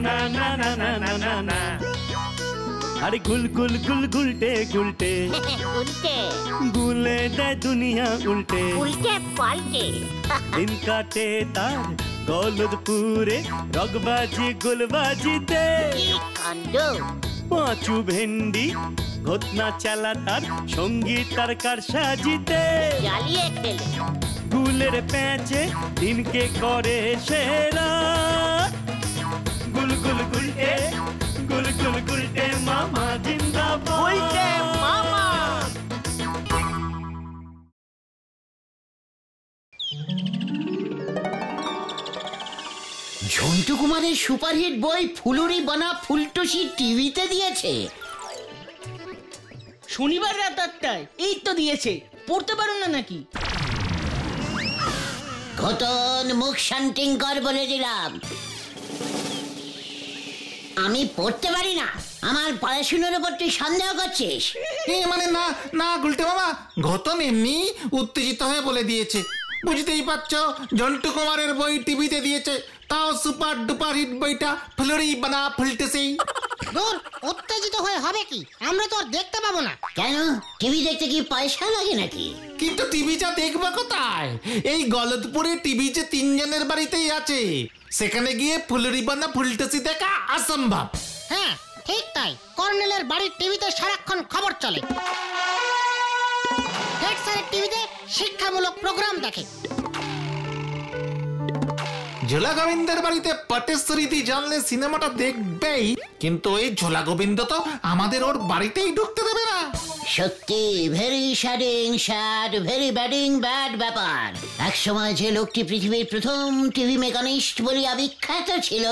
না না না না না না না। আরে গুল গুল গুল গুলটে গুলটে উল্টে গুলে দেয় দুনিয়া উল্টে উল্টে পাল্টে দিন কাটে তার গলদপুরে রগবাজি গুলবাজিতে কি কাণ্ড! পাঁচু ভেন্ডি ঘটনা চালা তার সঙ্গীত তার কার সাজিতে জ্বালিয়ে খেলে গুলের প্যাঁচে দিনকে করে সেরা গুল গুল গুলটে গুল গুল গুলটে মামা জিন্দাবাদ উল্টে মামা। ঝন্টু কুমারের সুপারহিট বই ফুলুরি বানা ফুলটুসি টিভিতে দিয়েছে। শনিবার রাত 8টায় এই তো দিয়েছে, পড়তে পারো না নাকি? ঘটন মুখ শান্তিং কর বলে দিলাম, আমি পড়তে পারি না। আমার পড়াশুনোর উপর তুই সন্দেহ করছিস? মানে না না গুলটে মামা, ঘটন এমনি উত্তেজিত হয়ে বলে দিয়েছে। বুঝতেই পারছো, ঝন্টু কুমারের বই টিভিতে দিয়েছে, তাও সুপার ডুপার হিট বইটা ফুলুরি বানা ফুলটুসি। দূর, উত্তেজিত হয়ে হবে কি? আমরা তো আর দেখতে পাবো না। কেন, টিভি দেখতে কি পয়সা লাগে নাকি? কিন্তু টিভিটা দেখবে কোথায়? এই গলদপুরে টিভি যে 3 জনের বাড়িতেই আছে, সেখানে গিয়ে ফুলুরি বানা ফুলটুসি দেখা অসম্ভব। হ্যাঁ ঠিক তাই, কর্নেলের বাড়ির টিভিতে সারাক্ষণ খবর চলে। হেড স্যারের টিভিতে শিক্ষামূলক প্রোগ্রাম দেখে। ঝোলা গোবিন্দের বাড়িতে পটেশ্বরীদি জানলে সিনেমাটা দেখবেই, কিন্তু ওই ঝোলা গোবিন্দ তো আমাদের ওর বাড়িতেই ঢুকতে দেবে না। সত্যি ভেরি স্যাড, ভেরি ব্যাড ব্যাপার। এক সময় যে লোকটি পৃথিবীর প্রথম টিভি মেকানিস্ট বলে বিখ্যাত ছিল,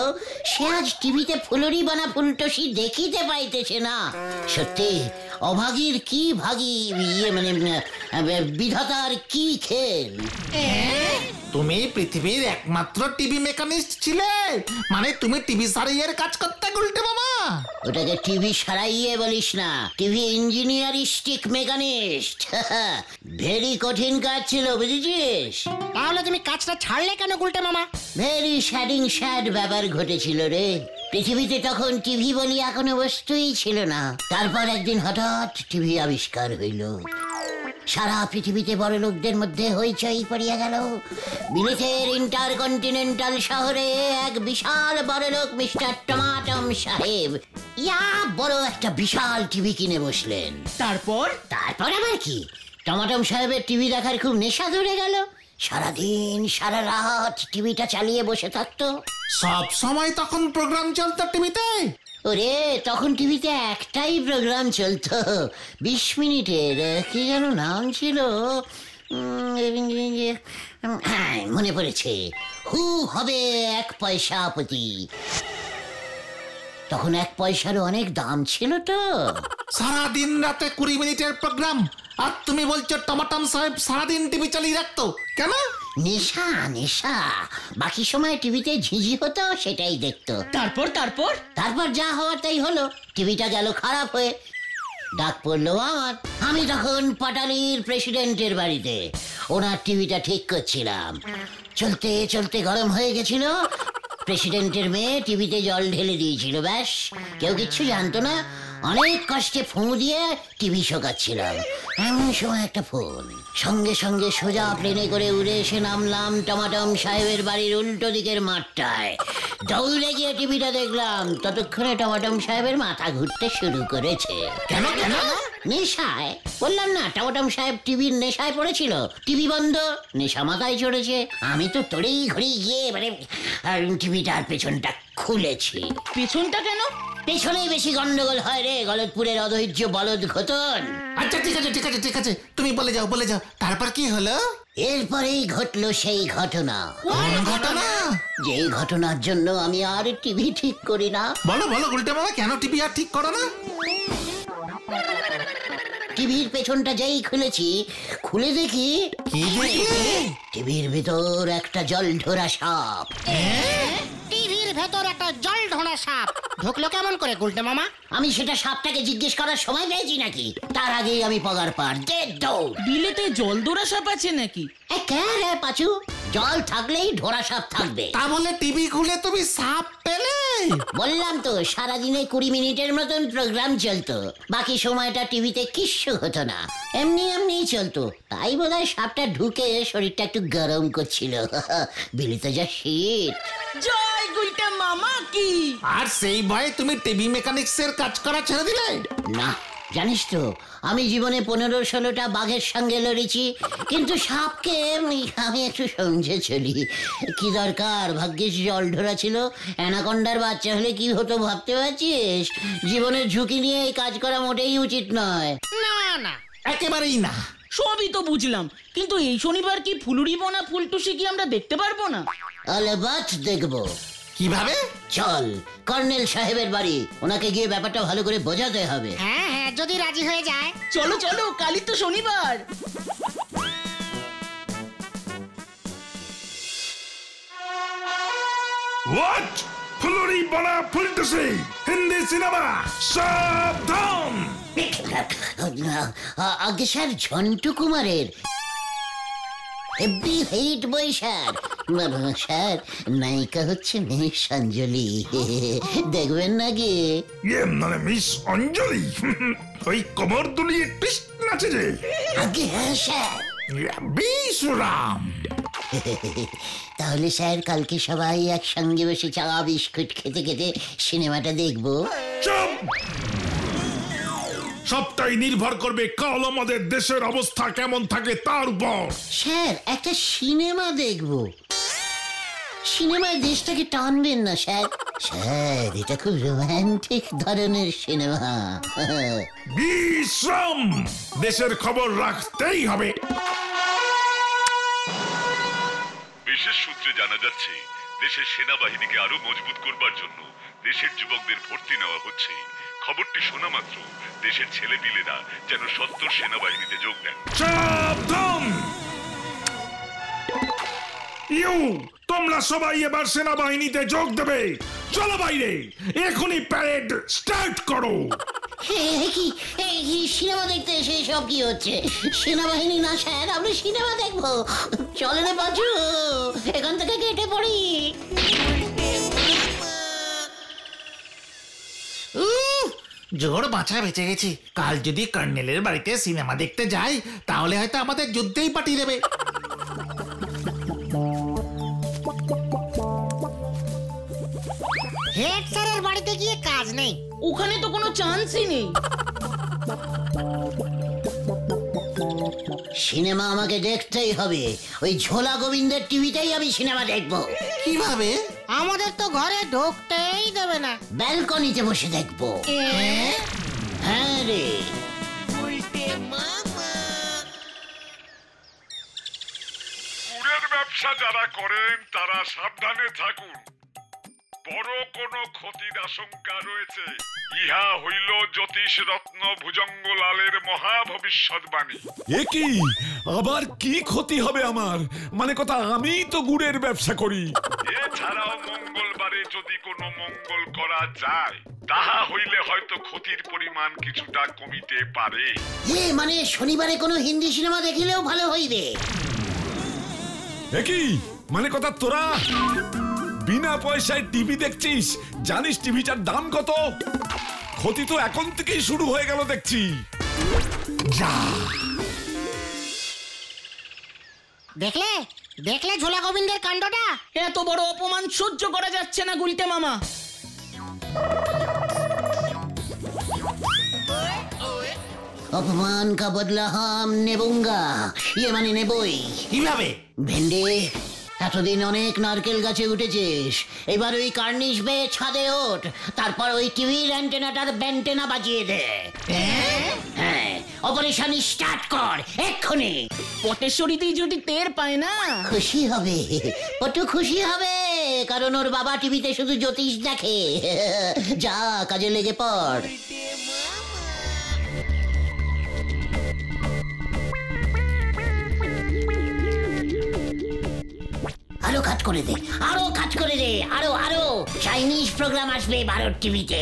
সে আজ টিভিতে ফুলুরি বানা ফুলটুসি দেখিতে পাইতেছে না। সত্যি অভাগীর কি ভাগী, মানে বিধাতার কি খেল। তুমি পৃথিবীর একমাত্র টিভি মেকানিস্ট ছিলে, মানে তুমি টিভি সারাইয়ের কাজ করতে গুলটে মামা। ওটাকে টিভি সারাইয়ে বলিস না, টিভি ইঞ্জিনিয়ারিস্টিক মেকানিস্ট। ভেরি কঠিন কাজ ছিল, বুঝেছিস? তাহলে তুমি কাজটা ছাড়লে কেন গুলটে মামা? ভেরি স্যাড ব্যাপার ঘটেছিল রে। পৃথিবীতে তখন টিভি বলিয়া কোনো বস্তুই ছিল না। তারপর একদিন হঠাৎ টিভি আবিষ্কার হইল। সারা পৃথিবীতে বড় লোকদের মধ্যে হইচই পড়িয়া গেল। বিলেতের ইন্টারকন্টিনেন্টাল শহরে এক বিশাল বড় লোক মিস্টার টমাটম সাহেব ইয়া বড় একটা বিশাল টিভি কিনে বসলেন। তারপর আবার কি, টমাটম সাহেবের টিভি দেখার খুব নেশা ধরে গেল। সারাদিন সারা রাত টিভিটা চালিয়ে বসে থাকতো। সব সময় তখন প্রোগ্রাম চলতো টিভিতে? ওরে, তখন টিভিতে একটাই প্রোগ্রাম চলতো, 20 মিনিটের। কি যেন নাম ছিল, মনে পড়েছে, হু হবে 1 পয়সা প্রতি। তখন 1 পয়সারও অনেক দাম ছিল তো। সারাদিন রাতে 20 মিনিটের প্রোগ্রাম, আর তুমি বলছো টমাটম সাহেব সারাদিন টিভি চালিয়ে রাখতো কেন? নেশা। বাকি সময় টিভিতে ঝিঝি হতো, সেটাই দেখতো। তারপর যা হওয়ার তাই হলো, টিভিটা গেল খারাপ হয়ে। ডাক পড়লো আমার। আমি তখন পাটালির প্রেসিডেন্টের বাড়িতে ওনার টিভিটা ঠিক করছিলাম। চলতে গরম হয়ে গেছিল। প্রেসিডেন্টের মেয়ে টিভিতে জল ঢেলে দিয়েছিল, ব্যাস, কেউ কিচ্ছু জানতো না। অনেক কষ্টে ফুঁ দিয়ে টিভি শোকাচ্ছিলাম। এমন সময় একটা ফোন। সঙ্গে সোজা প্লেনে করে উড়ে এসে নামলাম টমাটম সাহেবের বাড়ির উল্টো দিকের মাঠটায়। দৌড়ে গিয়ে টিভিটা দেখলাম। ততক্ষণে টমাটম সাহেবের মাথা ঘুরতে শুরু করেছে। কেন? নেশায়, বললাম না, টমাটম সাহেব টিভির নেশায় পড়েছিল। টিভি বন্ধ, নেশা মাথায় চড়েছে। আমি তো তড়ি ঘড়ি গিয়ে টিভিটার পেছনটা খুলেছি। পেছনটা কেন? পেছনেই বেশি গন্ডগোল হয় রে, গলদপুরের অধৈর্য বলদ ঘটন। আচ্ছা ঠিক আছে, তুমি বলে যাও। তারপর কি হলো? এরপরেই ঘটলো সেই ঘটনা। কোন ঘটনা? যেই ঘটনার জন্য আমি আর টিভি ঠিক করি না। বলো গুলটে মামা, কেন টিভি আর ঠিক করো না? টিভির পেছনটা যেই খুলেছি, খুলে দেখি কি দেখলে? টিভির ভিতর একটা জলঢোরা সাপ। টিভির ভেতর একটা জল ঢোড়া সাপ? ঢুকলো কেমন করে গুলটে মামা? আমি সেটা সাপটাকে জিজ্ঞেস করার সময় পেয়েছি নাকি? তার আগেই আমি পগার পার দে দৌড়। বিলেতে জল দৌড়া সাপ আছে নাকি? কে রে পাচু? জল থাকলেই ঢোড়া সাপ থাকবে। তা বলে টিভি খুলে তুমি সাপ পেলে? বললাম তো সারাদিনে 20 মিনিটের মতন প্রোগ্রাম চলতো, বাকি সময়টা টিভিতে কিচ্ছু হতো না, এমনি এমনিই চলতো। তাই বোধহয় সাপটা ঢুকে শরীরটা একটু গরম করছিল। বিলিতে যা শীত। জয় গুলটে মামা কি! আর সেই ভয়ে তুমি টিভি মেকানিক্সের কাজ করা ছেড়ে দিলে? না, জানিস তো আমি জীবনে 15-16টা বাঘের সঙ্গে লড়েছি, কিন্তু সাপকে আমি একটু সমঝে চলি। কি দরকার, ভাগ্যিস জল ঢোরা ছিল, অ্যানাকন্ডার বাচ্চা হলে কি হতো ভাবতে পারছিস? জীবনের ঝুঁকি নিয়ে এই কাজ করা মোটেই উচিত নয়। না না, একেবারেই না। সবই তো বুঝলাম, কিন্তু এই শনিবার কি ফুলুরি বোনা ফুলটুসি কি আমরা দেখতে পারবো না? আলেবাত দেখবো। কিভাবে? চল কর্নেল সাহেবের বাড়ি, ওনাকে গিয়ে ব্যাপারটা ভালো করে বোঝাতে হবে। হ্যাঁ হ্যাঁ, যদি রাজি হয়ে যায়। চলো চলো, কালই তো শনিবার। What? ফুলুরি বনা ফুলটুসি হিন্দি সিনেমা সাবধান! আগে স্যার ঝন্টু কুমারের এভরি হেট বই স্যার। স্যার নায়িকা হচ্ছে মিস অঞ্জলি, দেখবেন নাকি? মানে মিস অঞ্জলি ওই কোমর দুলিয়ে টুইস্ট নাচে যে? আগে হ্যাঁ স্যার। বিশুরাম! তাহলে স্যার কালকে সবাই একসঙ্গে বসে চা বিস্কুট খেতে খেতে সিনেমাটা দেখবো। চুপ! সবটাই নির্ভর করবে কাল আমাদের দেশের অবস্থা কেমন থাকে তার উপর। স্যার একটা সিনেমা দেখবো। সিনেমায় দেশটাকে টানবেন না স্যার? স্যার এটা খুব রোমান্টিক ধরনের সিনেমা। বিশ্রাম! দেশের খবর রাখতেই হবে। বিশেষ সূত্রে জানা যাচ্ছে দেশের সেনাবাহিনীকে আরো মজবুত করবার জন্য দেশের যুবকদের ভর্তি নেওয়া হচ্ছে। খবরটি শোনা মাত্র দেশের ছেলেপিলেরা যেন সত্তর সেনাবাহিনীতে যোগ দেন। সাবধান! তোমরা সবাই এবার সেনাবাহিনীতে যোগ দেবে। চলো বাইরে, এখনই প্যারেড স্টার্ট করো। কি সিনেমা দেখতে এসে সব কি হচ্ছে? সেনাবাহিনী না স্যার, আমরা সিনেমা দেখবো। চলে রে বাজু, এখান থেকে কেটে পড়ি। জোর বাঁচা বেঁচে গেছি। কাল যদি কর্নেলের বাড়িতে সিনেমা দেখতে যাই তাহলে হয়তো আমাদের যুদ্ধেই পাঠিয়ে দেবে। হেড স্যারের বাড়িতে গিয়ে কাজ নেই, ওখানে তো কোনো চান্সই নেই। সিনেমা আমাকে দেখতেই হবে। ওই ঝোলা গোবিন্দের টিভিতেই আমি সিনেমা দেখবো। কিভাবে? আমাদের তো ঘরে ঢুকতেই দেবে না। ব্যালকনিতে বসে দেখবো। হ্যাঁ রে। গুড়ের ব্যবসা যারা করেন তারা সাবধানে থাকুন, বড় কোনো ক্ষতির আশঙ্কা রয়েছে। ইহা হইল জ্যোতিষ রত্ন ভুজঙ্গলালের মহা ভবিষ্যৎবাণী। এ কি? আবার কি ক্ষতি হবে আমার? মানে কথা, আমি তো গুড়ের ব্যবসা করি। এছাড়াও মঙ্গলবারে যদি কোনো মঙ্গল করা যায় তাহা হইলে হয়তো ক্ষতির পরিমাণ কিছুটা কমিতে পারে। মানে শনিবারে কোনো হিন্দি সিনেমা দেখিলেও ভালো হইবে। এ কি? মানে কথা, তোরা বিনা পয়সায় টিভি দেখছিস? জানিস টিভিটার দাম কত? ক্ষতি তো এখন থেকেই শুরু হয়ে গেল দেখছি। যা! দেখলে দেখলে ঝোলা গোবিন্দের কাণ্ডটা? এত বড় অপমান সহ্য করা যাচ্ছে না গুলটে মামা। অপমান কা বদলা হাম নেবুঙ্গা, মানে নেবই। কিভাবে? ভেন্ডে, এতদিন অনেক নারকেল গাছে উঠেছিস, এবার ওই কার্নিশ বেয়ে ছাদে ওঠ, তারপর ওই টিভির অ্যান্টেনাটার ব্যান্টেনা বাজিয়ে দে। হ্যাঁ, অপারেশন স্টার্ট কর এক্ষুনি। পটেশ্বরীতেই যদি টের পায় না, খুশি হবে, কত খুশি হবে, কারণ ওর বাবা টিভিতে শুধু জ্যোতিষ দেখে। যা কাজে লেগে পড়। আরো কাজ করে দে, আরো কাজ করে দে, আরো আরো চাইনিজ প্রোগ্রাম আসবে ভারত টিভিতে।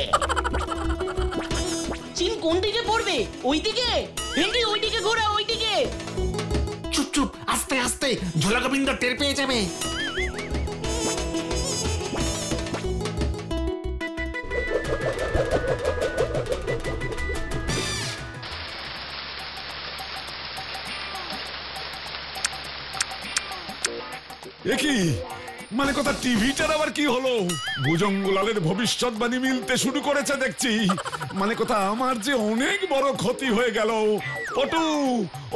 চীন কোন দিকে পড়বে? ওই দিকে? ভেন্ডি ওই দিকে ঘোরা, ওই দিকে। চুপ চুপ, আস্তে আস্তে, ঝোলা গোবিন্দ টের পেয়ে যাবে। একই মানে কথা, টিভিটার আবার কি হলো? ভুজঙ্গলালের ভবিষ্যৎবাণী মিলতে শুরু করেছে দেখছি। মানে কথা, আমার যে অনেক বড় ক্ষতি হয়ে গেল। পটু,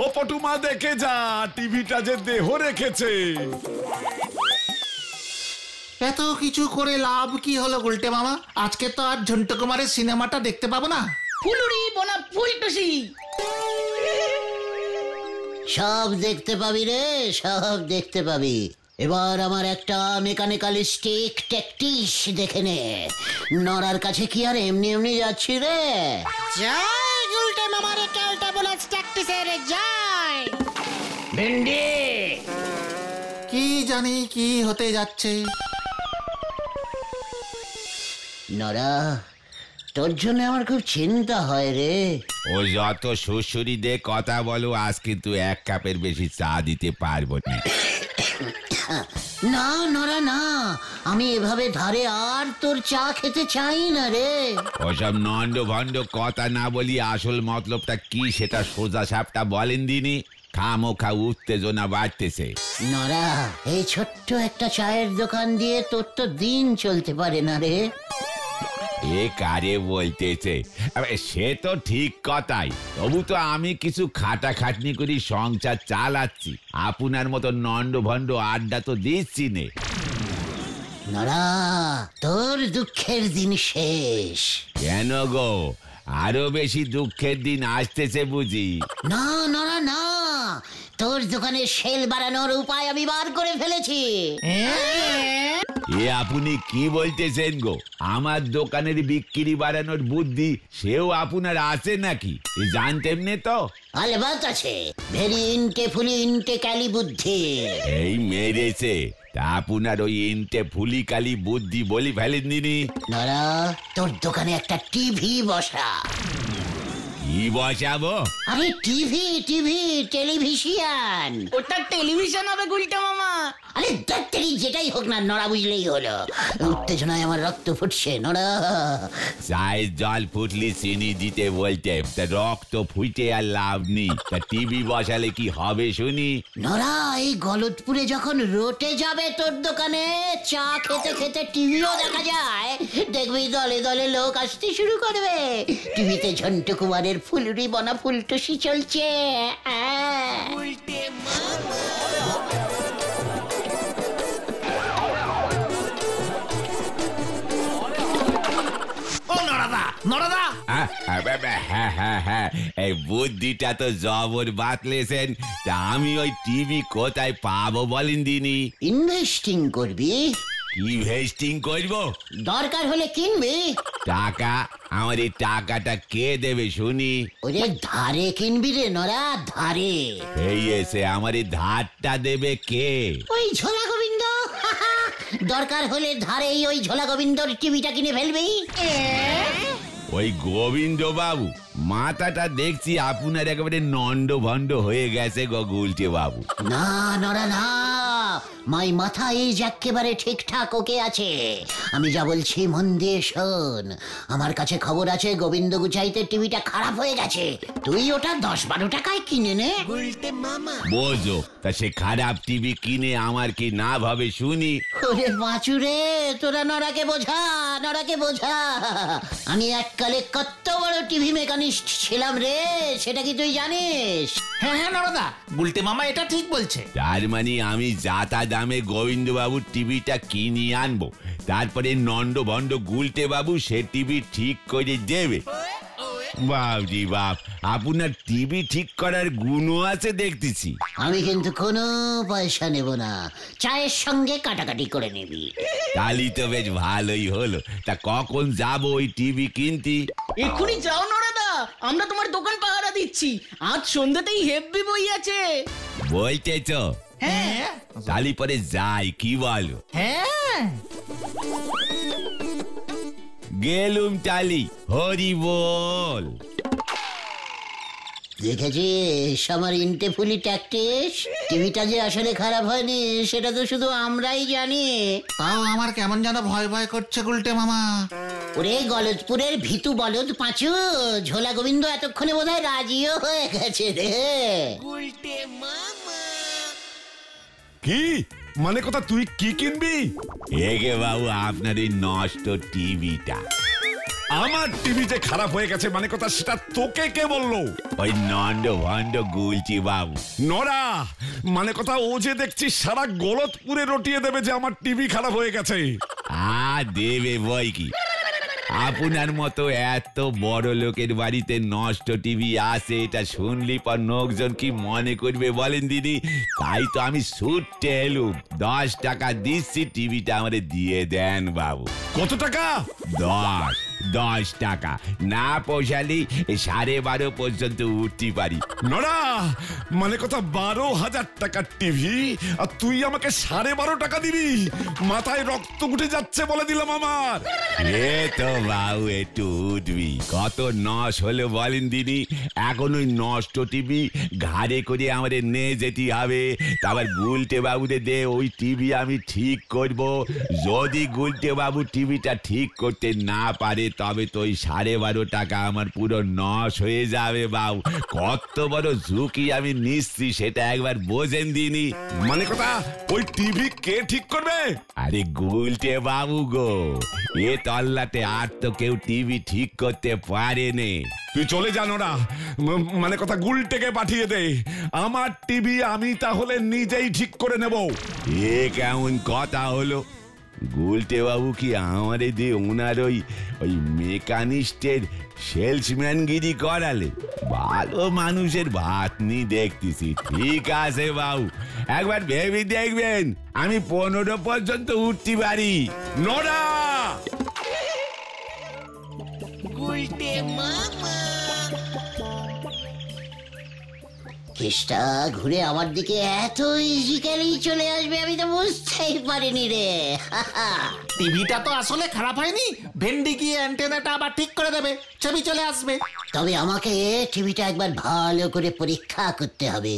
ও পটু মা, দেখে যা, টিভিটা যে দেহ রেখেছে। এত কিছু করে লাভ কি হলো গুলটে মামা? আজকে তো আর ঝন্টু কুমারের সিনেমাটা দেখতে পাবো না। ফুলুরি বোনা ফুলটুসি সব দেখতে পাবি রে, সব দেখতে পাবি। এবার আমার একটা মেকানিক্যালিস্টিক ট্যাকটিস দেখে নে। নরার কাছে কি আর এমনি এমনি যাচ্ছি রে? জয় গুলটে মামার ক্যালটা বুলেট ট্যাকটিসের জয়। ভেন্ডি, কি জানি কি হতে যাচ্ছে। নরা, তোর জন্য আমার খুব চিন্তা হয় রে। ও যত শ্বশুরি দিয়ে কথা বলো, আজ কিন্তু এক কাপের বেশি চা দিতে পারবো না। না নরা না, আমি এভাবে ধারে আর তোর চা খেতে চাই না রে। ওসব নন্ড ভণ্ড কথা না বলি, আসল মতলবটা কি সেটা সোজা সাপটা বলেন দিনি। খামোখা উত্তেজনা বাড়তেছে। নরা, এই ছোট্ট একটা চায়ের দোকান দিয়ে তোর তো দিন চলতে পারে না রে। এ কারে বলতেছে? সে তো ঠিক কথাই, তবু তো আমি কিছু খাটাখাটনি করি সংসার চালাচ্ছি। আপনার মতো নন্ড ভণ্ড আড্ডা তো দিচ্ছি নে। নরা, তোর দুঃখের দিন শেষ। কেন গো, আরো বেশি দুঃখের দিন আসতেছে বুঝি? না নরা না, তোর দোকানে সেল বাড়ানোর উপায় আমি বার করে ফেলেছি। এ আপনি কি বলতেছেন গো? আমার দোকানের বিক্রি বাড়ানোর বুদ্ধি সেও আপনার আছে নাকি? জানতেন না তো? আলবাত আছে, ভেরি ইনটে ফুলি ইনটে ক্যালি বুদ্ধি। এই মেরেছে তা আপনার ওই ইনটে ফুলি কালি বুদ্ধি বলি ফেলেন দিনি। নরা, তোর দোকানে একটা টিভি বসা। কি বসাবো? আরে টিভি টিভি, টেলিভিশন। ওটা টেলিভিশন হবে গুলটা মামা। আরে দত্তরি যেটাই হোক না, নড়া বুঝলেই হলো। উত্তেজনায় আমার রক্ত ফুটছে নড়া। চায়ের জল ফুটলি চিনি দিতে বলতে, তা রক্ত ফুটে আর লাভ নেই। তা টিভি বসালে কি হবে শুনি? নড়া, এই গলতপুরে যখন রোটে যাবে তোর দোকানে, চা খেতে খেতে টিভিও দেখা যায়, দেখবি দলে দলে লোক আসতে শুরু করবে। টিভিতে ঝন্টু কুমারের ফুলুরি বনা ফুলটুসি চলছে। হ্যাঁ, এই বুদ্ধিটা তো জবর বাতলেছেন। তা আমি ওই টিভি কোথায় পাবো বলেন দিনি? ইনভেস্টিং করবি? ইনভেস্টিং করবো? দরকার হলে কিনবি। টাকা? আমার এই টাকাটা কে দেবে শুনি? ওরে ধারে কিনবি রে নরা, ধারে। এই এসে আমার এই ধারটা দেবে কে? ওই ঝোলা গোবিন্দ। দরকার হলে ধারেই ওই ঝোলা গোবিন্দর টিভিটা কিনে ফেলবি। ওই গোবিন্দ বাবু? মাথাটা দেখছি আপনার একেবারে নন্ড ভণ্ড হয়ে গেছে গো গুলটে বাবু। না নরা না, মাই মাথা এই একেবারে ঠিকঠাক ওকে আছে। আমি যা বলছি মন দিয়ে শোন। আমার কাছে খবর আছে গোবিন্দ গুচাইতে টিভিটা খারাপ হয়ে গেছে। তুই ওটা 10-12 টাকায় কিনে নে। বোঝো, তা সে খারাপ টিভি কিনে আমার কি না ভাবে শুনি? ওরে বাঁচুরে, তোরা নরাকে বোঝা, নরাকে বোঝা। আমি এককালে কত বড় টিভি মেকানিস্ট ছিলাম রে, সেটা কি তুই জানিস? হ্যাঁ হ্যাঁ নরদা, গুলটে মামা এটা ঠিক বলছে। তার মানে আমি যাতা দামে গোবিন্দ বাবুর টিভিটা কিনে আনবো, তারপরে নন্ড ভণ্ড গুলটে বাবু সে টিভি ঠিক করে দেবে। বাবজি বাপ, আপনার টিভি ঠিক করার গুণও আছে দেখতেছি। আমি কিন্তু কোনো পয়সা নেব না, চায়ের সঙ্গে কাটাকাটি করে নিবি। তালি তো বেশ ভালোই হলো। তা কখন যাবো ওই টিভি কিনতে? এক্ষুনি যাও নরাদা, আমরা তোমার দোকান পাহারা দিচ্ছি। আজ সন্ধ্যাতেই হেব্বি বই আছে। বলতেছ? হ্যাঁ তালি পরে যাই, কি বলো? হ্যাঁ গেলুম তালি, হরি বল। দেখেছিস আমার ইন্টে ফুলি ট্যাকটিস? টিভিটা যে আসলে খারাপ হয়নি সেটা তো শুধু আমরাই জানি। তাও আমার কেমন যেন ভয় ভয় করছে গুলটে মামা। ওরে গলদপুরের ভিতু বলদ পাঁচু, ঝোলা গোবিন্দ এতক্ষণে বোধহয় রাজিও হয়ে গেছে রে। কি মানে কথা, তুই কি কিনবি? এগে বাবু, আপনার এই নষ্ট টিভিটা। আমার টিভি যে খারাপ হয়ে গেছে মানে কথা, সেটা তোকে কে বললো? ওই নন্দ ভন্ড গুলছি বাবু। নরা, মানে কথা ও যে দেখছি সারা গলতপুরে রটিয়ে দেবে যে আমার টিভি খারাপ হয়ে গেছে। দেবে বই কি, আপনার মতো এত বড় লোকের বাড়িতে নষ্ট টিভি আসে এটা শুনলি পর লোকজন কি মনে করবে বলেন দিদি? তাই তো আমি ছুটতে এলুম। 10 টাকা দিচ্ছি, টিভিটা আমারে দিয়ে দেন বাবু। কত টাকা? 10 টাকা। না পৌঁছালি 12:30 পর্যন্ত উঠতে পারি। নরা, মানে কথা 12,000 টাকার টিভি আর তুই আমাকে 12.5 টাকা দিবি? মাথায় রক্ত উঠে যাচ্ছে বলে দিলাম আমার। এ তো বাবু একটু উঠবি, কত নষ্ট হলো বলেন দিদি? এখন ওই নষ্ট টিভি ঘাড়ে করে আমাদের নিয়ে যেতে হবে, তারপর গুলটে বাবুরে দে ওই টিভি আমি ঠিক করব। যদি গুলটে বাবু টিভিটা ঠিক করতে না পারে তবে তো ওই 12.5 টাকা আমার পুরো নষ্ট হয়ে যাবে বাবু। কত বড় ঝুঁকি আমি নিচ্ছি সেটা একবার বোঝেন দিনি। মানে কথা ওই টিভি কে ঠিক করবে? আরে গুলটে বাবু গো, এ তল্লাতে আর তো কেউ টিভি ঠিক করতে পারেনি। তুই চলে যা নরা, মানে কথা গুলটেকে পাঠিয়ে দে। আমার টিভি আমি তাহলে নিজেই ঠিক করে নেব। এ কেমন কথা হলো? গুলটে বাবু কি আমারে দিয়ে ওনার ওই মেকানিস্টের সেলসম্যানগিরি করালে? ভালো মানুষের ভাত নি দেখতেছি। ঠিক আছে বাবু, একবার ভেবে দেখবেন আমি 15 পর্যন্ত উঠতে পারি। নরা, কেসটা ঘুরে আমার দিকে এত ইজিক্যালি চলে আসবে আমি তো বুঝতেই পারিনি রে। টিভিটা তো আসলে খারাপ হয়নি, ভেন্ডি গিয়ে অ্যান্টেনাটা আবার ঠিক করে দেবে, ছবি চলে আসবে। তবে আমাকে টিভিটা একবার ভালো করে পরীক্ষা করতে হবে,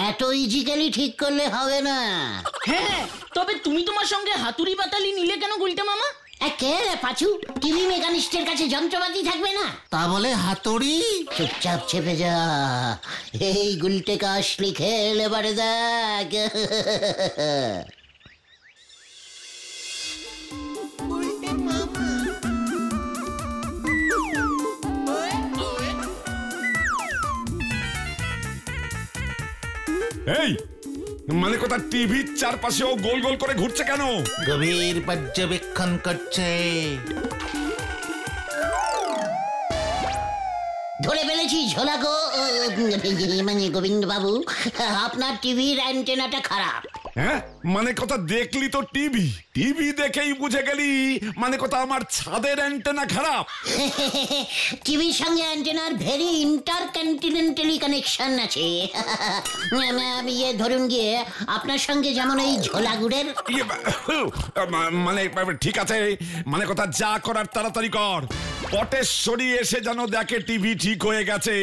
এত ইজিক্যালি ঠিক করলে হবে না। হ্যাঁ, তবে তুমি তোমার সঙ্গে হাতুড়ি বাতালি নিলে কেন গুলটে মামা? কে রে পাঁচু, টিভি মেকানিস্টের কাছে যন্ত্রপাতি থাকবে না? তা বলে হাতুড়ি? চুপচাপ চেপে যা, এই গুলটে কাশ লিখে এবারে দেখ। এই মানে কথা টিভির চারপাশেও গোল গোল করে ঘুরছে কেন? গভীর পর্যবেক্ষণ করছে। ধরে ফেলেছি ঝোলা গো, মানে গোবিন্দ বাবু, আপনার টিভির অ্যান্টেনাটা খারাপ। হ্যাঁ, মানে কথা দেখলি তো টিভি, টিভি দেখেই বুঝে গেলি মানে কথা আমার ছাদের অ্যান্টেনা খারাপ? টিভির সঙ্গে অ্যান্টেনার ভেরি ইন্টারকন্টিনেন্টালি কানেকশন আছে। ধরুন গিয়ে আপনার সঙ্গে যেমন এই ঝোলাগুড়ের। মানে ঠিক আছে, মানে কথা যা করার তাড়াতাড়ি কর। পটেশ্বরী এসে যেন দেখে টিভি ঠিক হয়ে গেছে,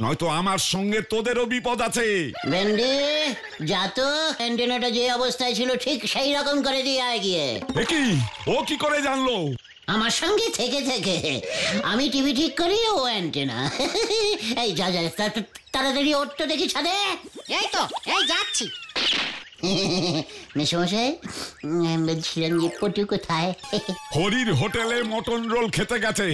নয়তো আমার সঙ্গে তোদেরও বিপদ আছে। ভেন্ডি যা তো, অ্যান্টেনাটা যে অবস্থায় ছিল ঠিক সেই রকম করে দিয়ে গিয়ে। কি ও কি করে জানলো? আমার সঙ্গে থেকে থেকে আমি টিভি ঠিক করি, ও অ্যান্টেনা। এই যা যা তাড়াতাড়ি ওর তো দেখি ছাদে। এই তো, এই যাচ্ছি। মেসমশাই বলছিলেন যে পটু কোথায়? হরির হোটেলে মটন রোল খেতে গেছে,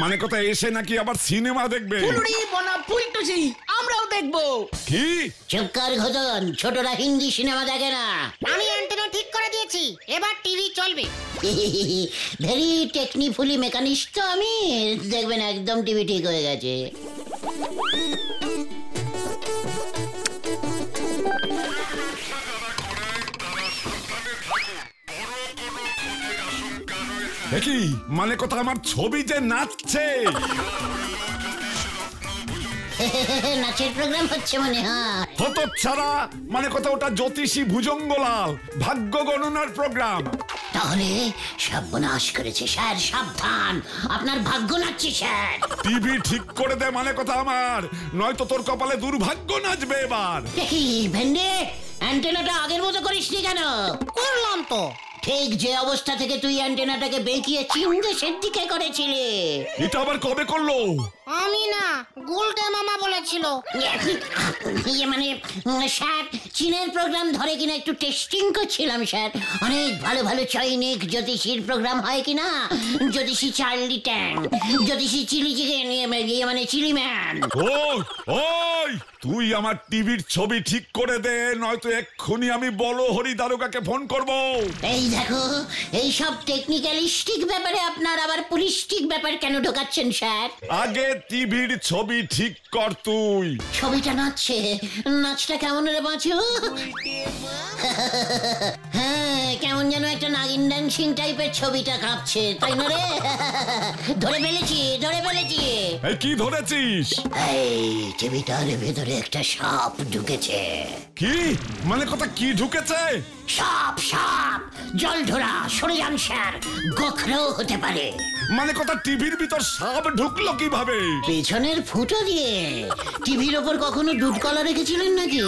মানে কথা এসে নাকি আবার সিনেমা দেখবে। ফুলুরি বনা ফুলটুসি আমরাও দেখবো। কি? চুপ কর ঘটন, ছোটরা হিন্দি সিনেমা দেখে না। আমি অ্যান্টেনা ঠিক করে দিয়েছি, এবার টিভি চলবে। ভেরি টেকনিফুলি মেকানিস্ট তো আমি, দেখবেন একদম টিভি ঠিক হয়ে গেছে। দেখি মানে কথা আমার ছবি যে নাচছে। নাচের প্রোগ্রাম হচ্ছে মনে হয়। হতচ্ছাড়া, মানে কথা ওটা জ্যোতিষী ভুজঙ্গলাল ভাগ্য গণনার প্রোগ্রাম। তাহলে সর্বনাশ করেছে স্যার, সাবধান, আপনার ভাগ্য নাচছে স্যার। টিভি ঠিক করে দে, মানে কথা আমার, নয়তো তোর কপালে দুর্ভাগ্য নাচবে এবার। কি ভেন্ডে, অ্যান্টেনাটা আগের মতো করিসনি কেন? করলাম তো। ঠিক যে অবস্থা থেকে তুই অ্যান্টেনাটাকে বেঁকিয়ে চীনদেশের দিকে করেছিলি। এটা আবার কবে করলো? আমি না, গুলটে মামা বলেছিল। মানে স্যার, চীনের প্রোগ্রাম ধরে কিনা একটু টেস্টিং করছিলাম স্যার। অনেক ভালো ভালো চৈনিক জ্যোতিষীর প্রোগ্রাম হয় কিনা, জ্যোতিষী চার্লি ট্যাং, জ্যোতিষী চিলি চিকেন, মানে চিলি ম্যান। ওই তুই আমার টিভির ছবি ঠিক করে দে, নয়তো এক্ষুনি আমি বলো হরি দারোগাকে ফোন করব। এই দেখো, এই সব টেকনিক্যালিস্টিক ব্যাপারে আপনার আবার পুলিশটিক ব্যাপার কেন ঢোকাচ্ছেন স্যার? আগে টিভির ছবি ঠিক কর তুই। ছবিটা নাচছে, নাচটা কেমন রে বাঁচু? হ্যাঁ, কেমন যেন একটা নাগিন ড্যান্সিং টাইপের ছবিটা কাঁপছে, তাই না রে? ধরে ফেলেছি, ধরে ফেলেছি। এই কি ধরেছিস? এই টিভিটার ভেতরে একটা সাপ ঢুকেছে। কি মানে কথা, কি ঢুকেছে? সাপ, সাপ, জল ধরা, সরে যান স্যার, গোখরো হতে পারে। মানে কথা, টিভির ভিতর সাপ ঢুকলো কিভাবে? পেছনের ফুটো দিয়ে। টিভির ওপর কখনো দুধ কলা রেখেছিলেন নাকি?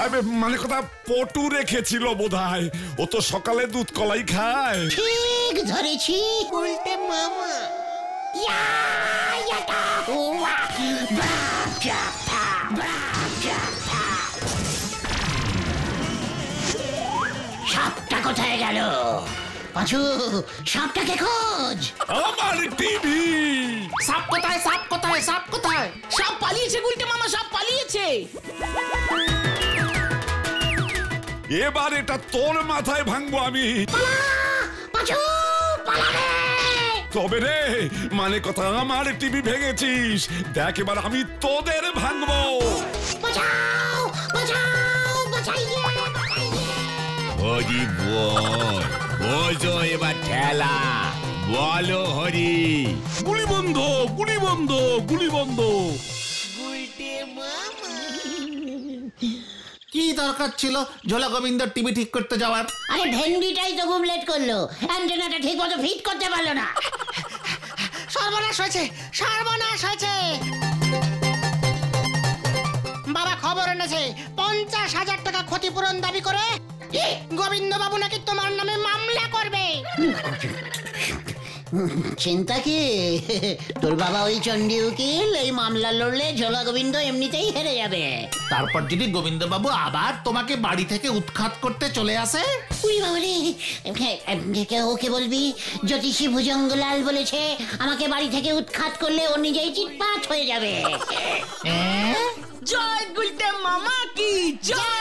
আরে মানে কথা, পটু রেখেছিল বোধহয়, ও তো সকালে দুধ কলাই খায়। ঠিক ধরেছি। উল্টে মামা। সাপটা কোথায় গেল? পাঁচু, সাপটাকে খোঁজ। আমার টিভি। সাপ কোথায়, সাপ কোথায়, সাপ কোথায়? সাপ পালিয়েছে গুলটে মামা, সাপ পালিয়েছে। এবার এটা তোর মাথায় ভাঙবো আমি। পাঁচু, পালা রে। তবে রে, মানে কথা, আমার টিভি ভেঙেছিস, দেখ এবার আমি তোদের ভাঙবো। বাঁচাও, বাঁচাও, বাঁচাইয়ে, বাঁচাইয়ে। হরি বল, বোঝো এবার ঠেলা, বলো হরি। গুলি বন্ধ, গুলি বন্ধ, গুলি বন্ধ। কি দরকার ছিল ঝোলা গোবিন্দর টিভি ঠিক করতে যাওয়ার? আরে ভেন্ডিটাই তো খুব লেট করলো, অ্যান্টেনাটা ঠিক মতো ফিট করতে পারলো না। সর্বনাশ হয়েছে, সর্বনাশ হয়েছে। বাবা খবর এনেছে, 50,000 টাকা ক্ষতিপূরণ দাবি করে গোবিন্দ বাবু নাকি তোমার নামে মামলা করবে। চিন্তা কি, তোর বাবা ওই চণ্ডী উকিল, এই মামলা লড়লে ঝোলা গোবিন্দ এমনিতেই হেরে যাবে। তারপর যদি গোবিন্দ বাবু আবার তোমাকে বাড়ি থেকে উৎখাত করতে চলে আসে? উই বাবারে, ওকে বলবি জ্যোতিষী ভুজঙ্গলাল বলেছে আমাকে বাড়ি থেকে উৎখাত করলে ও নিজেই চিৎপাত হয়ে যাবে। জয় গুলটে মামা কি জয়।